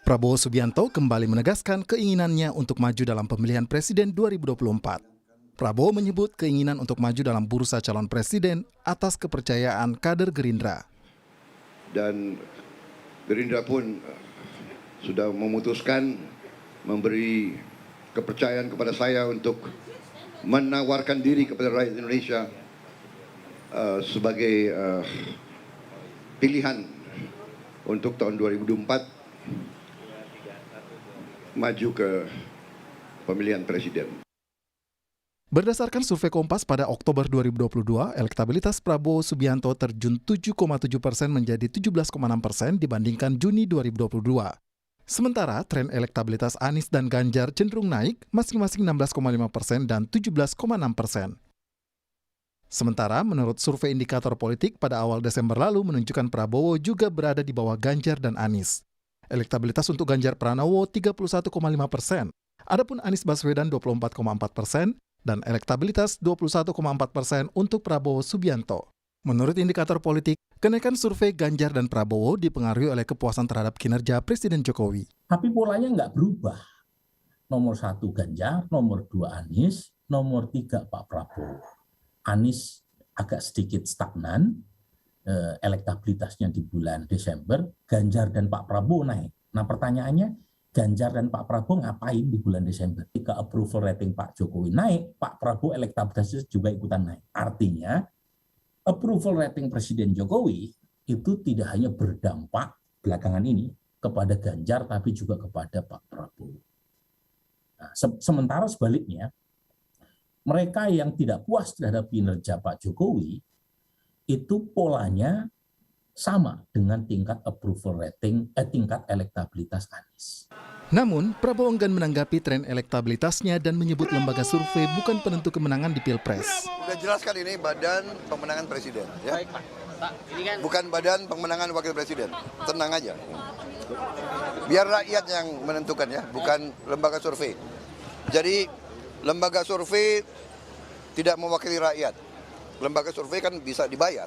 Prabowo Subianto kembali menegaskan keinginannya untuk maju dalam pemilihan presiden 2024. Prabowo menyebut keinginan untuk maju dalam bursa calon presiden atas kepercayaan kader Gerindra. Dan Gerindra pun sudah memutuskan memberi kepercayaan kepada saya untuk menawarkan diri kepada rakyat Indonesia sebagai pilihan untuk tahun 2024 maju ke pemilihan presiden. Berdasarkan survei Kompas pada Oktober 2022, elektabilitas Prabowo Subianto terjun 7,7% menjadi 17,6% dibandingkan Juni 2022. Sementara tren elektabilitas Anies dan Ganjar cenderung naik, masing-masing 16,5% dan 17,6%. Sementara menurut survei indikator politik pada awal Desember lalu menunjukkan Prabowo juga berada di bawah Ganjar dan Anies. Elektabilitas untuk Ganjar Pranowo 31,5%, adapun Anies Baswedan 24,4%, dan elektabilitas 21,4% untuk Prabowo Subianto. Menurut indikator politik, kenaikan survei Ganjar dan Prabowo dipengaruhi oleh kepuasan terhadap kinerja Presiden Jokowi. Tapi polanya nggak berubah. Nomor 1 Ganjar, nomor 2 Anies, nomor 3 Pak Prabowo. Anies agak sedikit stagnan, elektabilitasnya di bulan Desember, Ganjar dan Pak Prabowo naik. Nah pertanyaannya, Ganjar dan Pak Prabowo ngapain di bulan Desember? Ketika approval rating Pak Jokowi naik, Pak Prabowo elektabilitasnya juga ikutan naik. Artinya, approval rating Presiden Jokowi itu tidak hanya berdampak belakangan ini kepada Ganjar, tapi juga kepada Pak Prabowo. Nah, sementara sebaliknya, mereka yang tidak puas terhadap kinerja Pak Jokowi, itu polanya sama dengan tingkat approval rating, tingkat elektabilitas Anies. Namun, Prabowo enggan menanggapi tren elektabilitasnya dan menyebut lembaga survei bukan penentu kemenangan di Pilpres. Sudah jelaskan ini badan pemenangan presiden, ya? Baik, Pak. Bukan badan pemenangan wakil presiden. Tenang aja. Biar rakyat yang menentukan, ya, bukan lembaga survei. Jadi lembaga survei tidak mewakili rakyat. Lembaga survei kan bisa dibayar,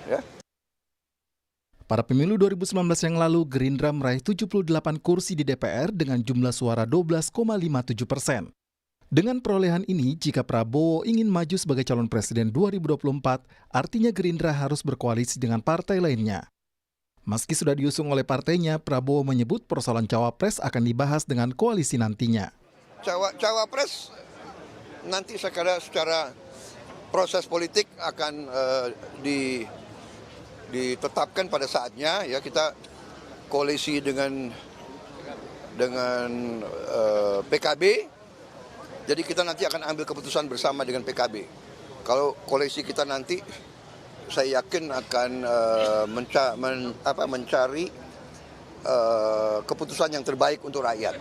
ya. Pada pemilu 2019 yang lalu, Gerindra meraih 78 kursi di DPR dengan jumlah suara 12,57%. Dengan perolehan ini, jika Prabowo ingin maju sebagai calon presiden 2024, artinya Gerindra harus berkoalisi dengan partai lainnya. Meski sudah diusung oleh partainya, Prabowo menyebut persoalan cawapres akan dibahas dengan koalisi nantinya. Cawapres nanti secara proses politik akan ditetapkan pada saatnya, ya. Kita koalisi dengan PKB, jadi kita nanti akan ambil keputusan bersama dengan PKB. Kalau koalisi kita nanti, saya yakin akan mencari keputusan yang terbaik untuk rakyat.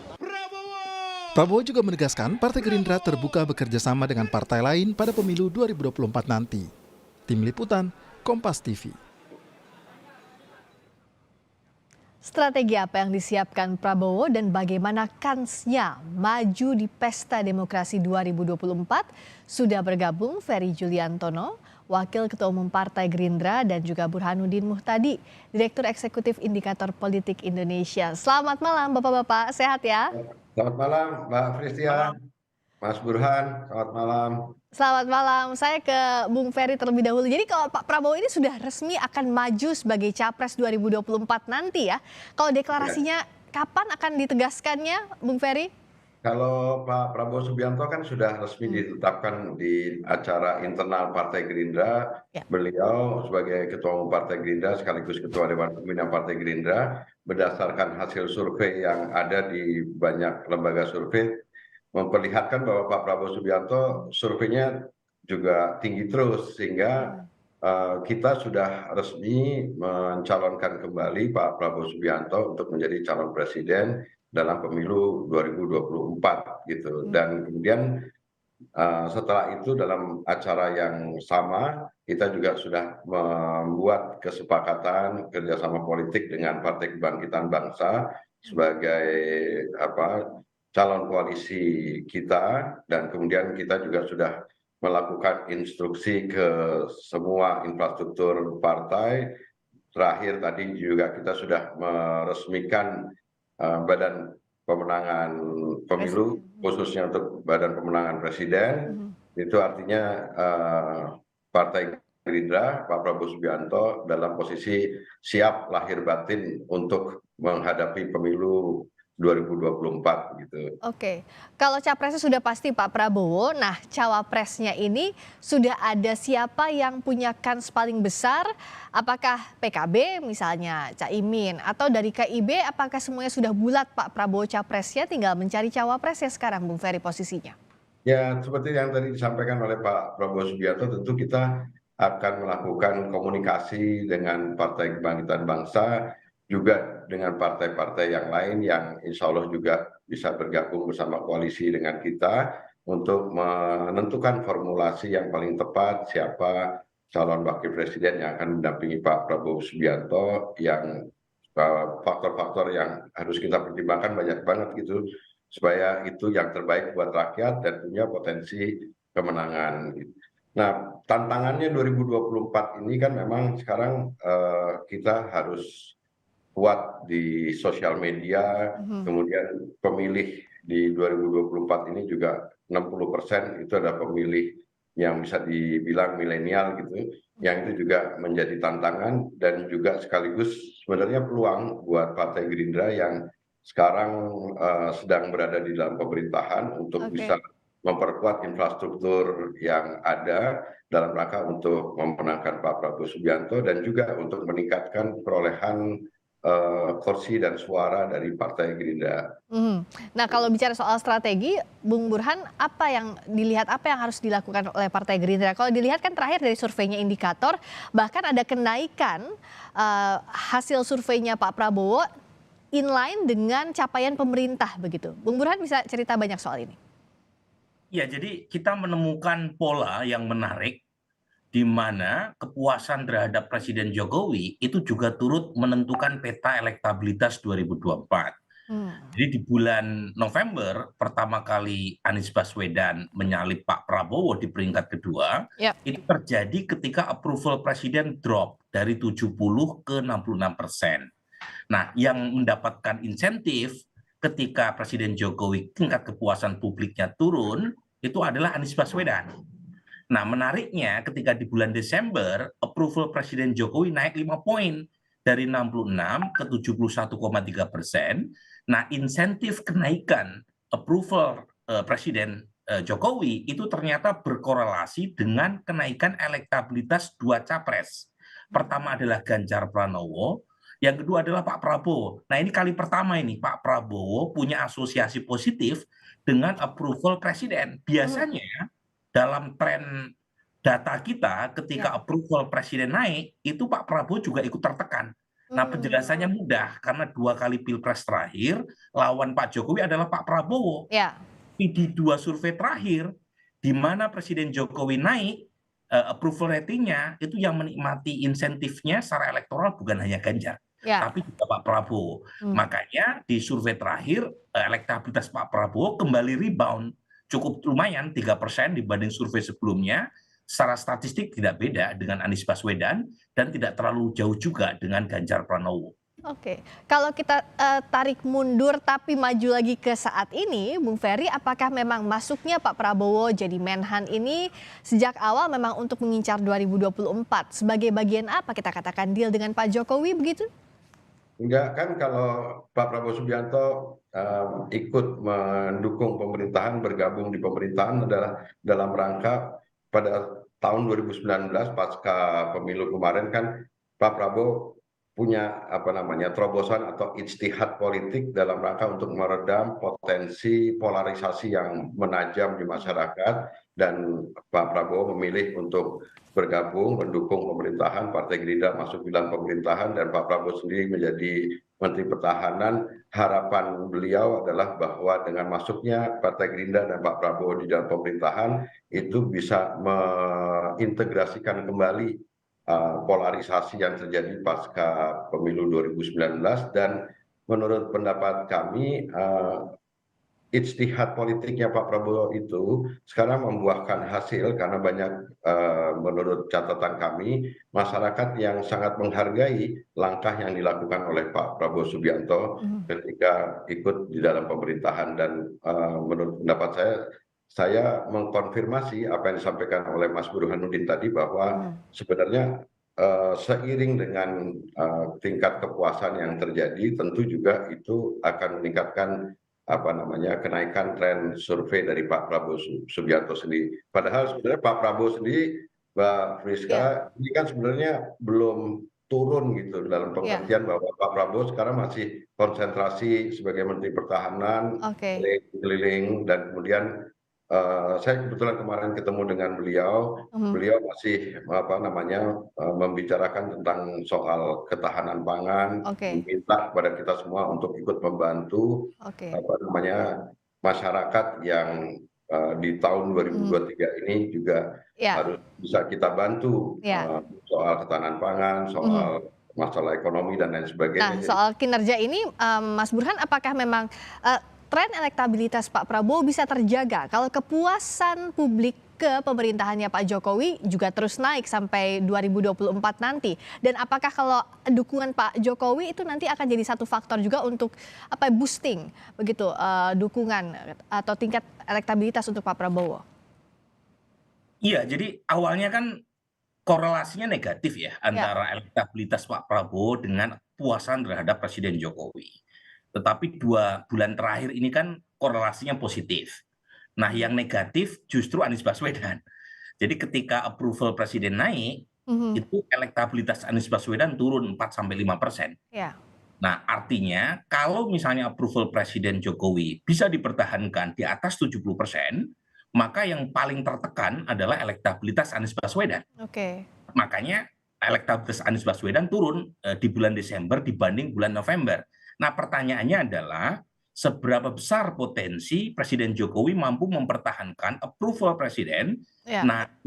Prabowo juga menegaskan Partai Gerindra terbuka bekerja sama dengan partai lain pada pemilu 2024 nanti. Tim Liputan, Kompas TV. Strategi apa yang disiapkan Prabowo dan bagaimana kansnya maju di Pesta Demokrasi 2024? Sudah bergabung Ferry Juliantono, Wakil Ketua Umum Partai Gerindra, dan juga Burhanuddin Muhtadi, Direktur Eksekutif Indikator Politik Indonesia. Selamat malam Bapak-Bapak, sehat ya? Selamat malam Mbak Fristia, Mas Burhan, selamat malam. Selamat malam, saya ke Bung Ferry terlebih dahulu. Jadi kalau Pak Prabowo ini sudah resmi akan maju sebagai Capres 2024 nanti, ya. Kalau deklarasinya kapan akan ditegaskannya, Bung Ferry? Kalau Pak Prabowo Subianto kan sudah resmi ditetapkan di acara internal Partai Gerindra. Beliau sebagai Ketua Umum Partai Gerindra sekaligus Ketua Dewan Pembina Partai Gerindra, berdasarkan hasil survei yang ada di banyak lembaga survei, memperlihatkan bahwa Pak Prabowo Subianto surveinya juga tinggi terus, sehingga kita sudah resmi mencalonkan kembali Pak Prabowo Subianto untuk menjadi calon presiden dalam pemilu 2024 gitu. Dan kemudian setelah itu dalam acara yang sama kita juga sudah membuat kesepakatan kerjasama politik dengan Partai Kebangkitan Bangsa sebagai calon koalisi kita, dan kemudian kita juga sudah melakukan instruksi ke semua infrastruktur partai. Terakhir tadi juga kita sudah meresmikan Badan Pemenangan Pemilu, khususnya untuk Badan Pemenangan Presiden, itu artinya Partai Gerindra, Pak Prabowo Subianto dalam posisi siap lahir batin untuk menghadapi pemilu 2024 gitu. Oke, kalau capresnya sudah pasti Pak Prabowo, nah cawapresnya ini sudah ada siapa yang punya kans paling besar? Apakah PKB misalnya Caimin atau dari KIB apakah semuanya sudah bulat Pak Prabowo capresnya tinggal mencari cawapresnya sekarang Bung Ferry posisinya? Ya, seperti yang tadi disampaikan oleh Pak Prabowo Subianto, tentu kita akan melakukan komunikasi dengan Partai Kebangkitan Bangsa, juga dengan partai-partai yang lain yang insya Allah juga bisa bergabung bersama koalisi dengan kita untuk menentukan formulasi yang paling tepat siapa calon wakil presiden yang akan mendampingi Pak Prabowo Subianto, yang faktor-faktor yang harus kita pertimbangkan banyak banget gitu, supaya itu yang terbaik buat rakyat dan punya potensi kemenangan. Nah, tantangannya 2024 ini kan memang sekarang kita harus kuat di sosial media, kemudian pemilih di 2024 ini juga 60% itu adalah pemilih yang bisa dibilang milenial gitu, yang itu juga menjadi tantangan dan juga sekaligus sebenarnya peluang buat Partai Gerindra yang sekarang sedang berada di dalam pemerintahan untuk bisa memperkuat infrastruktur yang ada dalam rangka untuk memenangkan Pak Prabowo Subianto dan juga untuk meningkatkan perolehan kursi dan suara dari Partai Gerindra. Nah kalau bicara soal strategi, Bung Burhan, apa yang dilihat, apa yang harus dilakukan oleh Partai Gerindra? Kalau dilihat kan terakhir dari surveinya Indikator, bahkan ada kenaikan hasil surveinya Pak Prabowo inline dengan capaian pemerintah begitu. Bung Burhan bisa cerita banyak soal ini. Ya, jadi kita menemukan pola yang menarik di mana kepuasan terhadap Presiden Jokowi itu juga turut menentukan peta elektabilitas 2024. Jadi di bulan November pertama kali Anies Baswedan menyalip Pak Prabowo di peringkat kedua, itu terjadi ketika approval Presiden drop dari 70 ke 66%. Nah, yang mendapatkan insentif ketika Presiden Jokowi tingkat kepuasan publiknya turun, itu adalah Anies Baswedan. Nah, menariknya ketika di bulan Desember, approval Presiden Jokowi naik 5 poin dari 66 ke 71,3%. Nah, insentif kenaikan approval Presiden Jokowi itu ternyata berkorelasi dengan kenaikan elektabilitas dua capres. Pertama adalah Ganjar Pranowo, yang kedua adalah Pak Prabowo. Nah, ini kali pertama ini Pak Prabowo punya asosiasi positif dengan approval Presiden. Biasanya dalam tren data kita ketika approval Presiden naik, itu Pak Prabowo juga ikut tertekan. Nah, penjelasannya mudah, karena 2 kali Pilpres terakhir, lawan Pak Jokowi adalah Pak Prabowo. Di 2 survei terakhir, di mana Presiden Jokowi naik, approval ratingnya, itu yang menikmati insentifnya secara elektoral bukan hanya Ganjar, tapi juga Pak Prabowo. Makanya di survei terakhir, elektabilitas Pak Prabowo kembali rebound, cukup lumayan 3% dibanding survei sebelumnya. Secara statistik tidak beda dengan Anies Baswedan dan tidak terlalu jauh juga dengan Ganjar Pranowo. Oke, kalau kita tarik mundur tapi maju lagi ke saat ini, Bung Ferry, apakah memang masuknya Pak Prabowo jadi Menhan ini sejak awal memang untuk mengincar 2024? Sebagai bagian apa kita katakan deal dengan Pak Jokowi begitu? Enggak, kan kalau Pak Prabowo Subianto ikut mendukung pemerintahan, bergabung di pemerintahan adalah dalam rangka pada tahun 2019 pasca pemilu kemarin kan Pak Prabowo punya terobosan atau ijtihad politik dalam rangka untuk meredam potensi polarisasi yang menajam di masyarakat, dan Pak Prabowo memilih untuk bergabung mendukung pemerintahan, Partai Gerindra masuk dalam pemerintahan dan Pak Prabowo sendiri menjadi Menteri Pertahanan. Harapan beliau adalah bahwa dengan masuknya Partai Gerindra dan Pak Prabowo di dalam pemerintahan itu bisa mengintegrasikan kembali polarisasi yang terjadi pasca pemilu 2019, dan menurut pendapat kami ijtihad politiknya Pak Prabowo itu sekarang membuahkan hasil karena banyak menurut catatan kami masyarakat yang sangat menghargai langkah yang dilakukan oleh Pak Prabowo Subianto ketika ikut di dalam pemerintahan dan menurut pendapat saya mengkonfirmasi apa yang disampaikan oleh Mas Burhanuddin tadi bahwa sebenarnya seiring dengan tingkat kepuasan yang terjadi tentu juga itu akan meningkatkan kenaikan tren survei dari Pak Prabowo Subianto sendiri. Padahal sebenarnya Pak Prabowo sendiri, Mbak Friska, ini kan sebenarnya belum turun gitu dalam pengertian bahwa Pak Prabowo sekarang masih konsentrasi sebagai Menteri Pertahanan, keliling dan kemudian saya kebetulan kemarin ketemu dengan beliau masih membicarakan tentang soal ketahanan pangan, meminta kepada kita semua untuk ikut membantu masyarakat yang di tahun 2023 ini juga harus bisa kita bantu soal ketahanan pangan, soal masalah ekonomi dan lain sebagainya. Nah, soal kinerja ini, Mas Burhan, apakah memang tren elektabilitas Pak Prabowo bisa terjaga kalau kepuasan publik ke pemerintahannya Pak Jokowi juga terus naik sampai 2024 nanti? Dan apakah kalau dukungan Pak Jokowi itu nanti akan jadi satu faktor juga untuk boosting begitu dukungan atau tingkat elektabilitas untuk Pak Prabowo? Iya, jadi awalnya kan korelasinya negatif ya antara elektabilitas Pak Prabowo dengan kepuasan terhadap Presiden Jokowi. Tetapi 2 bulan terakhir ini kan korelasinya positif. Nah, yang negatif justru Anies Baswedan. Jadi ketika approval presiden naik, itu elektabilitas Anies Baswedan turun 4-5%. Nah, artinya kalau misalnya approval Presiden Jokowi bisa dipertahankan di atas 70%, maka yang paling tertekan adalah elektabilitas Anies Baswedan. Makanya elektabilitas Anies Baswedan turun di bulan Desember dibanding bulan November. Nah, pertanyaannya adalah seberapa besar potensi Presiden Jokowi mampu mempertahankan approval presiden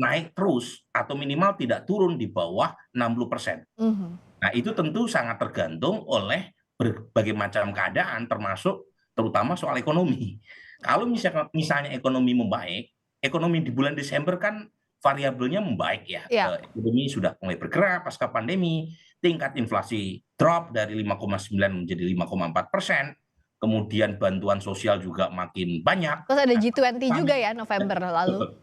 naik terus atau minimal tidak turun di bawah 60%. Nah, itu tentu sangat tergantung oleh berbagai macam keadaan termasuk terutama soal ekonomi. Kalau misalnya ekonomi membaik, ekonomi di bulan Desember kan variabelnya membaik ya. Ekonomi sudah mulai bergerak pasca pandemi, tingkat inflasi drop dari 5,9 menjadi 5,4%. Kemudian bantuan sosial juga makin banyak. Terus ada G20 juga ya November lalu.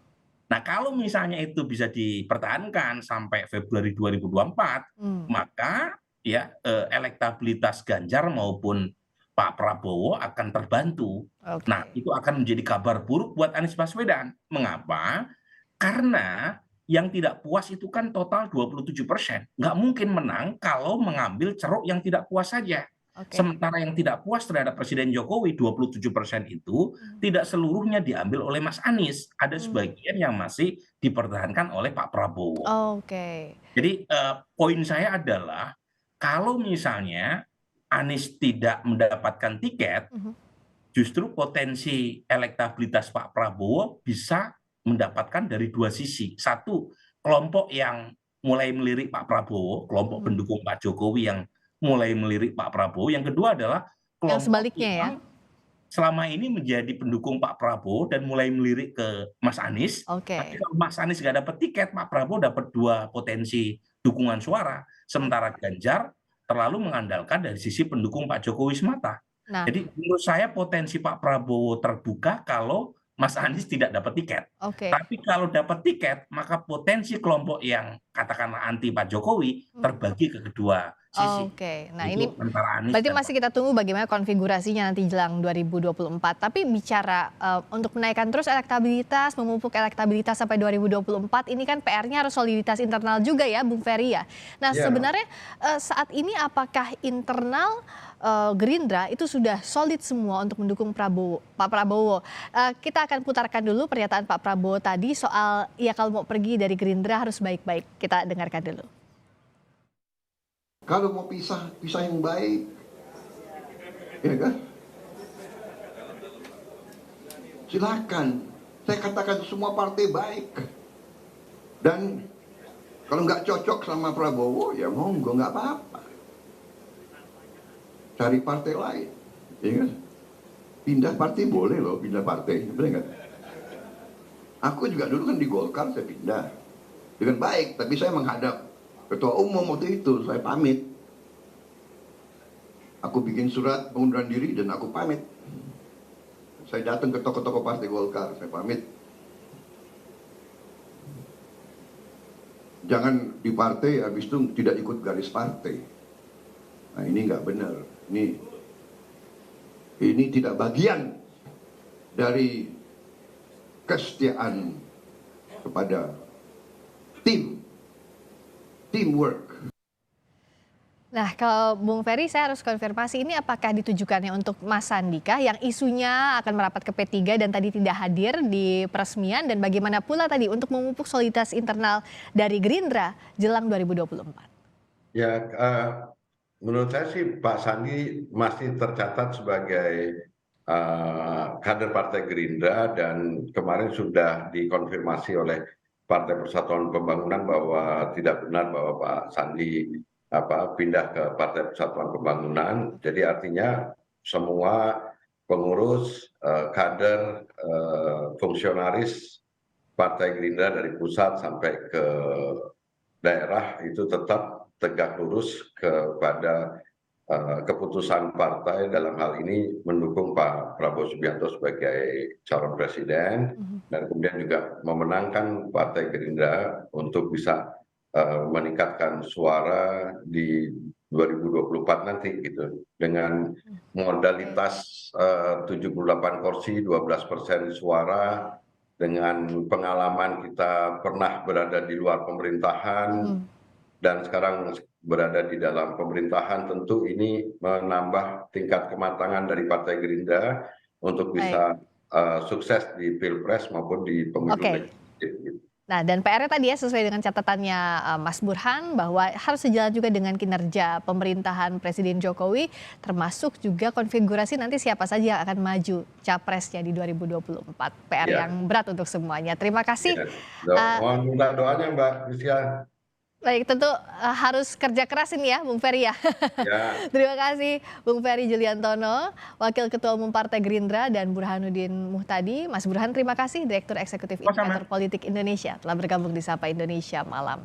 Nah, kalau misalnya itu bisa dipertahankan sampai Februari 2024, maka ya elektabilitas Ganjar maupun Pak Prabowo akan terbantu. Nah, itu akan menjadi kabar buruk buat Anies Baswedan. Mengapa? Karena yang tidak puas itu kan total 27%. Nggak mungkin menang kalau mengambil ceruk yang tidak puas saja. Sementara yang tidak puas terhadap Presiden Jokowi 27% itu tidak seluruhnya diambil oleh Mas Anies. Ada sebagian yang masih dipertahankan oleh Pak Prabowo. Jadi poin saya adalah kalau misalnya Anies tidak mendapatkan tiket, justru potensi elektabilitas Pak Prabowo bisa mendapatkan dari 2 sisi. Satu, kelompok yang mulai melirik Pak Prabowo, kelompok pendukung Pak Jokowi yang mulai melirik Pak Prabowo. Yang kedua adalah kelompok sebaliknya yang selama ini menjadi pendukung Pak Prabowo dan mulai melirik ke Mas Anies. Tapi kalau Mas Anies nggak dapat tiket, Pak Prabowo dapat 2 potensi dukungan suara. Sementara Ganjar terlalu mengandalkan dari sisi pendukung Pak Jokowi semata. Jadi menurut saya potensi Pak Prabowo terbuka kalau Mas Anies tidak dapat tiket. Tapi kalau dapat tiket, maka potensi kelompok yang katakanlah anti Pak Jokowi terbagi ke kedua sisi. Nah, ini berarti masih kita tunggu bagaimana konfigurasinya nanti jelang 2024. Tapi bicara untuk menaikkan terus elektabilitas, memupuk elektabilitas sampai 2024, ini kan PR-nya harus soliditas internal juga ya, Bung Ferry ya. Nah, sebenarnya saat ini apakah internal Gerindra itu sudah solid semua untuk mendukung Pak Prabowo? Kita akan putarkan dulu pernyataan Pak Prabowo tadi soal ya kalau mau pergi dari Gerindra harus baik-baik. Kita dengarkan dulu. Kalau mau pisah yang baik, ya kan? Silakan. Saya katakan semua partai baik. Dan kalau nggak cocok sama Prabowo, ya monggo, nggak apa-apa. Cari partai lain, ya kan? Pindah partai boleh loh, pindah partai, benar nggak? Aku juga dulu kan di Golkar saya pindah dengan baik, tapi saya menghadap ketua umum waktu itu, saya pamit. Aku bikin surat pengunduran diri dan aku pamit. Saya datang ke tokoh-tokoh partai Golkar, saya pamit. Jangan di partai habis itu tidak ikut garis partai. Nah ini nggak benar. Ini tidak bagian dari kesetiaan kepada teamwork. Nah, kalau Bung Ferry, saya harus konfirmasi ini apakah ditujukannya untuk Mas Sandi kah yang isunya akan merapat ke P3 dan tadi tidak hadir di peresmian, dan bagaimana pula tadi untuk memupuk soliditas internal dari Gerindra jelang 2024? Ya, menurut saya sih Pak Sandi masih tercatat sebagai kader Partai Gerindra, dan kemarin sudah dikonfirmasi oleh Partai Persatuan Pembangunan bahwa tidak benar bahwa Pak Sandi pindah ke Partai Persatuan Pembangunan. Jadi artinya semua pengurus, kader, fungsionaris Partai Gerindra dari pusat sampai ke daerah itu tetap tegak lurus kepada keputusan partai, dalam hal ini mendukung Pak Prabowo Subianto sebagai calon presiden, dan kemudian juga memenangkan Partai Gerindra untuk bisa meningkatkan suara di 2024 nanti gitu, dengan modalitas 78 kursi, 12% suara, dengan pengalaman kita pernah berada di luar pemerintahan dan sekarang berada di dalam pemerintahan. Tentu ini menambah tingkat kematangan dari Partai Gerindra untuk bisa sukses di Pilpres maupun di pemilu legislatif. Nah, dan PR-nya tadi ya sesuai dengan catatannya Mas Burhan bahwa harus sejalan juga dengan kinerja pemerintahan Presiden Jokowi, termasuk juga konfigurasi nanti siapa saja yang akan maju capresnya di 2024. PR yang berat untuk semuanya. Terima kasih. Mohon minta doanya Mbak Lucia. Baik, tentu harus kerja keras ini ya, Bung Ferry ya. Terima kasih Bung Ferry Juliantono, Wakil Ketua Umum Partai Gerindra, dan Burhanuddin Muhtadi. Mas Burhan, terima kasih, Direktur Eksekutif Indikator Politik Indonesia, telah bergabung di Sapa Indonesia Malam.